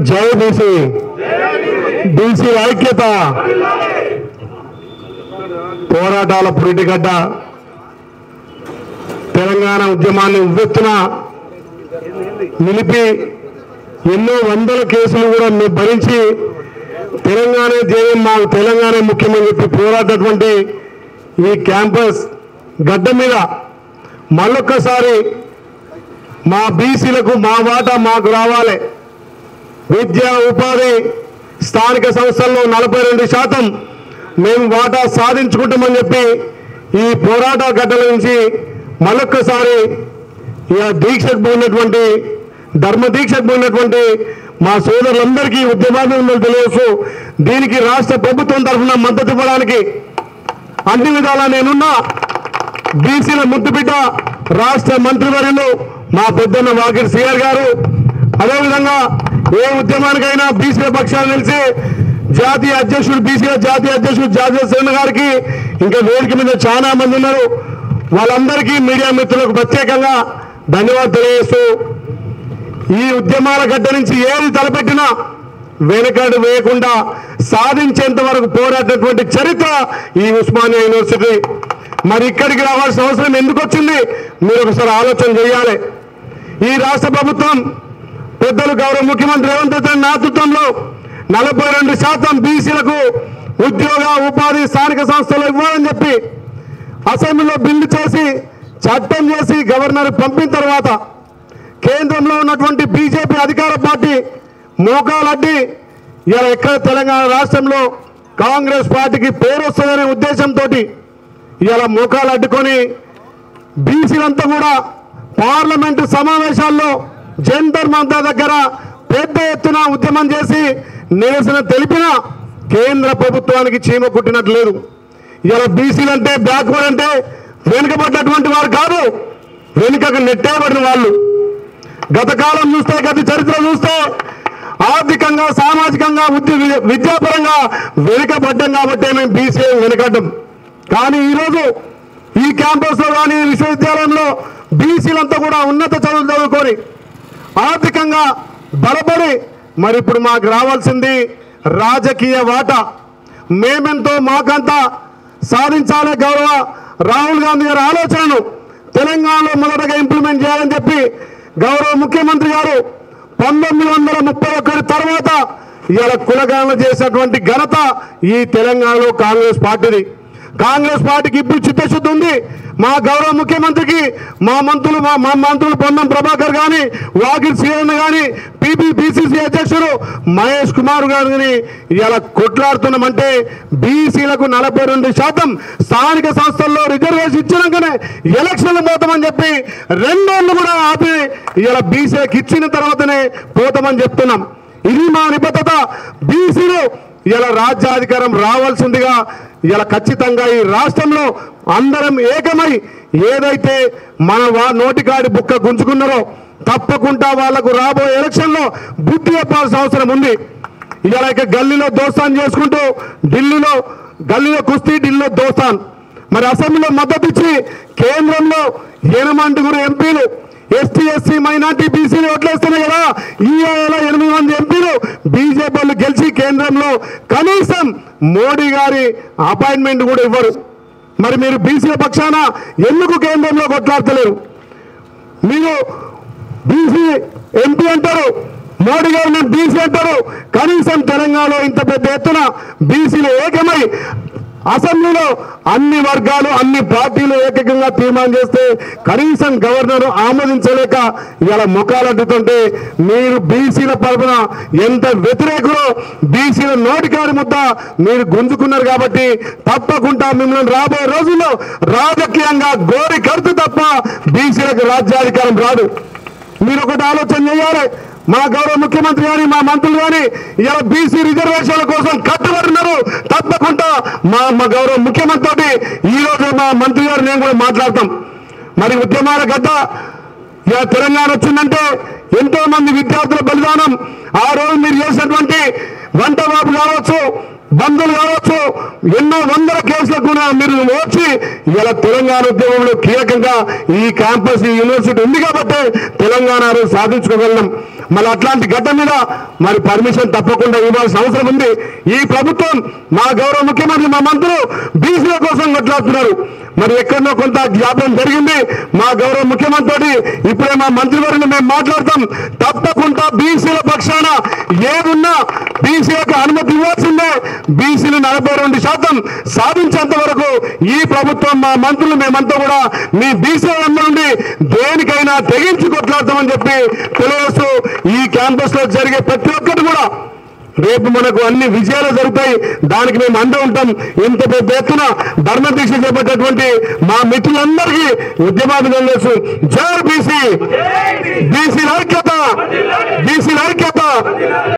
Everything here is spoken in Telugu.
జై బీసీ, బీసీ ఐక్యత, పోరాటాల పురిటిగడ్డ తెలంగాణ ఉద్యమాన్ని ఉవ్వెత్తున నిలిపి ఎన్నో వందల కేసులు కూడా భరించి తెలంగాణ జయం మాకు తెలంగాణ ముఖ్యమని చెప్పి పోరాటటువంటి ఈ క్యాంపస్ గడ్డ మీద మళ్ళొక్కసారి మా బీసీలకు మా వాటా మాకు రావాలి, విద్యా ఉపాధి స్థానిక సంస్థల్లో 42% మేము వాటా సాధించుకుంటామని చెప్పి ఈ పోరాట గడ్డల నుంచి మళ్ళొక్కసారి దీక్షకు పోయినటువంటి ధర్మ దీక్షకు పోయినటువంటి మా సోదరులందరికీ ఉద్యమాభివృద్ధులు తెలియవచ్చు. దీనికి రాష్ట్ర ప్రభుత్వం తరఫున మద్దతు ఇవ్వడానికి అన్ని విధాలా నేనున్నా. బీసీల ముద్దుబిడ్డ రాష్ట్ర మంత్రివర్యులు మా పెద్దన్న వాకిటి సిఆర్ గారు, అదేవిధంగా ఏ ఉద్యమానికైనా బీసీల పక్షాలు నిలిచి జాతీయ అధ్యక్షుడు బీసీల జాతీయ అధ్యక్షుడు జాతీయ సేన గారికి ఇంకా వేదిక మీద చాలా మంది ఉన్నారు. వాళ్ళందరికీ మీడియా మిత్రులకు ప్రత్యేకంగా ధన్యవాదాలు తెలియజేస్తూ ఈ ఉద్యమాల గడ్డ నుంచి ఏది తలపెట్టినా వెనకడు వేయకుండా సాధించేంత వరకు పోరాడినటువంటి చరిత్ర ఈ ఉస్మానియా యూనివర్సిటీ. మరి ఇక్కడికి రావాల్సిన అవసరం ఎందుకు వచ్చింది మీరు ఒకసారి ఆలోచన చేయాలి. ఈ రాష్ట్ర ప్రభుత్వం పెద్దలు గౌరవ ముఖ్యమంత్రి రేవంత్ రెడ్డి నేతృత్వంలో 42% బీసీలకు ఉద్యోగ ఉపాధి స్థానిక సంస్థలు ఇవ్వాలని చెప్పి అసెంబ్లీలో బిల్లు చేసి చట్టం చేసి గవర్నర్ పంపిన తర్వాత కేంద్రంలో ఉన్నటువంటి బీజేపీ అధికార పార్టీ మోకాలడ్డి ఇలా ఎక్కడ తెలంగాణ రాష్ట్రంలో కాంగ్రెస్ పార్టీకి పేరు వస్తుందనే ఉద్దేశంతో ఇలా మోకాలు అడ్డుకొని బీసీలంతా కూడా పార్లమెంటు సమావేశాల్లో జంతర్ మంతర్ దగ్గర పెద్ద ఎత్తున ఉద్యమం చేసి నిరసన తెలిపిన కేంద్ర ప్రభుత్వానికి చీమ కుట్టినట్లేదు. ఇలా బీసీలంటే బ్యాక్వర్డ్ అంటే వెనుకబడ్డటువంటి వారు కాదు, వెనుకకు నెట్టేబడిన వాళ్ళు. గత కాలం చూస్తే గత చరిత్ర చూస్తే ఆర్థికంగా సామాజికంగా విద్యాపరంగా వెనుకబడ్డం కాబట్టి మేము బీసీ వెనుకడ్డం. కానీ ఈరోజు ఈ క్యాంపస్లో కానీ విశ్వవిద్యాలయంలో బీసీలంతా కూడా ఉన్నత చదువులు చదువుకొని ఆర్థికంగా బలపడి మరి ఇప్పుడు మాకు రావాల్సింది రాజకీయ వాటా. మేమెంతో మాకంతా సాధించాలే గౌరవ రాహుల్ గాంధీ గారి ఆలోచనను తెలంగాణలో మొదటగా ఇంప్లిమెంట్ చేయాలని చెప్పి గౌరవ ముఖ్యమంత్రి గారు 1931 తర్వాత ఇలా కులగణన చేసినటువంటి ఘనత ఈ తెలంగాణలో కాంగ్రెస్ పార్టీది. కాంగ్రెస్ పార్టీకి ఇప్పుడు చిత్తశుద్ధి ఉంది. మా గౌరవ ముఖ్యమంత్రికి మా మంత్రులు పొన్నం ప్రభాకర్ కానీ వాకిటి సీఎం కానీ బీసీసీ అధ్యక్షుడు మహేష్ కుమార్ గారిని ఇలా కొట్లాడుతున్నామంటే బీసీలకు 42% స్థానిక సంస్థల్లో రిజర్వేషన్ ఇచ్చినాకనే ఎలక్షన్లు పోతామని చెప్పి 2 ఏళ్ళు కూడా ఆపి ఇలా బీసీలకు ఇచ్చిన తర్వాతనే పోతామని చెప్తున్నాం. ఇది మా నిబద్ధత. బీసీలు ఇలా రాజ్యాధికారం రావాల్సిందిగా ఇలా ఖచ్చితంగా ఈ రాష్ట్రంలో అందరం ఏకమై ఏదైతే మన నోటికాడి బుక్క గుంజుకున్నారో తప్పకుండా వాళ్లకు రాబోయే ఎలక్షన్లో బుద్ధి చెప్పాల్సిన అవసరం ఉంది. ఇలా గల్లీలో దోస్తాన్ చేసుకుంటూ గల్లీలో కుస్తీ ఢిల్లీలో దోస్తాన్. మరి అసెంబ్లీలో మద్దతు ఇచ్చి కేంద్రంలో 8 ఎంపీలు ఎస్టీ ఎస్సీ మైనార్టీ బీసీలు ఓట్లేస్తున్నాయి కదా. ఈ 8 మంది ఎంపీలు బీజేపీ వాళ్ళు గెలిచి కేంద్రంలో కనీసం మోడీ గారి అపాయింట్మెంట్ కూడా ఇవ్వరు. మరి మీరు బీసీల పక్షాన ఎందుకు కేంద్రంలో కొట్లాడతలేరు? మీరు బీసీ ఎంపీ అంటారు, మోడీ గారు నేను బీసీ అంటారు. కనీసం తెలంగాణలో ఇంత పెద్ద ఎత్తున బీసీలు ఏకమై అసెంబ్లీలో అన్ని వర్గాలు అన్ని పార్టీలు ఏకంగా తీర్మానం చేస్తే కనీసం గవర్నర్ ఆమోదించలేక ఇలా ముఖాలడ్డుతుంటే మీరు బీసీల తరపున ఎంత వ్యతిరేకులో బీసీల నోటికాడి ముద్ద మీరు గుంజుకున్నారు. కాబట్టి తప్పకుండా మిమ్మల్ని రాబోయే రోజుల్లో రాజకీయంగా గోరి కడుతూ తప్ప బీసీలకు రాజ్యాధికారం రాదు. మీరు ఒకటి ఆలోచన చేయాలి. మా గౌరవ ముఖ్యమంత్రి కానీ మా మంత్రులు కానీ ఇలా బీసీ రిజర్వేషన్ల కోసం కట్టుబడినారు. తప్పకుండా మా గౌరవ ముఖ్యమంత్రి తోటి ఈరోజు మా మంత్రి గారు నేను కూడా మాట్లాడతాం. మరి ఉద్యమాల గడ్డ ఇలా తెలంగాణ వచ్చిందంటే ఎంతో మంది విద్యార్థుల బలిదానం. ఆ రోజు మీరు చేసినటువంటి వంట బాబు కావచ్చు, బంధువులు కావచ్చు, ఎన్నో వందల కేసులకు కూడా మీరు వచ్చి ఇలా తెలంగాణ ఉద్యమంలో కీలకంగా ఈ క్యాంపస్ ఈ యూనివర్సిటీ ఉంది కాబట్టి తెలంగాణ సాధించుకోగలం. మళ్ళీ అట్లాంటి గడ్డ మీద మరి పర్మిషన్ తప్పకుండా ఇవ్వాల్సిన అవసరం ఉంది. ఈ ప్రభుత్వం మా గౌరవ ముఖ్యమంత్రి మా మంత్రులు బీసీల కోసం కొట్లాడుతున్నారు. మరి ఎక్కడో కొంత జ్ఞాపకం జరిగింది మా గౌరవ ముఖ్యమంత్రి. ఇప్పుడే మా మంత్రివర్గం మేము మాట్లాడతాం. తప్పకుండా బీసీల పక్షాన ఏదున్నా బీసీలకు అనుమతి ఇవ్వాల్సిందే. బీసీలు 42% సాధించేంత వరకు ఈ ప్రభుత్వం మా మంత్రులు మేమంతా కూడా మీ బీసీల నుండి దేనికైనా తెగించి కొట్లాడతామని చెప్పి తెలియజేస్తూ ఈ క్యాంపస్ లో జరిగే ప్రతి ఒక్కటి కూడా రేపు మనకు అన్ని విజయాలు జరుగుతాయి. దానికి మేము అండ ఉంటాం. ఇంత పెద్ద ఎత్తున ధర్మ దీక్ష చేపట్టేటువంటి మా మిత్రులందరికీ ఉద్యమాభినందనలు. జై బీసీ, బీసీ ఐక్యత, బీసీ ఐక్యత.